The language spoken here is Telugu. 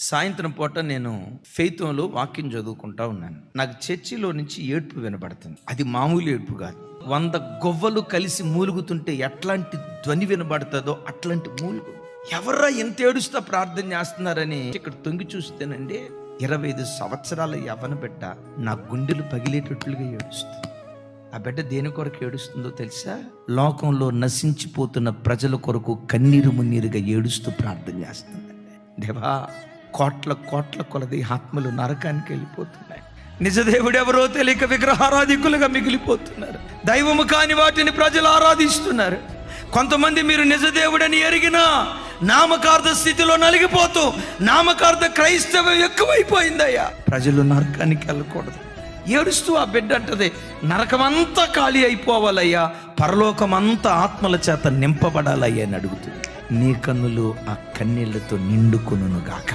సాయంత్రం పూట నేను ఫెయిత్లో వాక్యం చదువుకుంటా ఉన్నాను. నాకు చర్చిలో నుంచి ఏడ్పు వినబడుతుంది. అది మామూలు ఏడ్పు కాదు. 100 గొవ్వలు కలిసి మూలుగుతుంటే ఎట్లాంటి ధ్వని వినబడుతుందో అట్లాంటి మూలుగు. ఎవర్రా ఎంత ఏడుస్తా ప్రార్థన చేస్తున్నారని ఇక్కడ తొంగి చూస్తేనండి 25 సంవత్సరాల యవ్వన బిడ్డ నా గుండెలు పగిలేటట్లుగా ఏడుస్తుంది. ఆ బిడ్డ దేని కొరకు ఏడుస్తుందో తెలుసా? లోకంలో నశించిపోతున్న ప్రజల కొరకు కన్నీరు మున్నీరుగా ఏడుస్తూ ప్రార్థన చేస్తుంది. దేవా, కోట్ల కోట్ల కొలది ఆత్మలు నరకానికి వెళ్ళిపోతున్నాయి. నిజదేవుడు ఎవరో తెలియక విగ్రహారాధికులుగా మిగిలిపోతున్నారు. దైవము కాని వాటిని ప్రజలు ఆరాధిస్తున్నారు. కొంతమంది మీరు నిజదేవుడని ఎరిగినా నామకార్థ స్థితిలో నలిగిపోతూ నామకార్థ క్రైస్తవం ఎక్కువైపోయిందయ్యా. ప్రజలు నరకానికి వెళ్ళకూడదు. ఏడుస్తూ ఆ బిడ్డ అంటది, నరకమంతా ఖాళీ అయిపోవాలయ్యా, పరలోకమంతా ఆత్మల చేత నింపబడాలయ్యా అని అడుగుతుంది. నీ కన్నులు ఆ కన్నీళ్లతో నిండుకొనుగాక.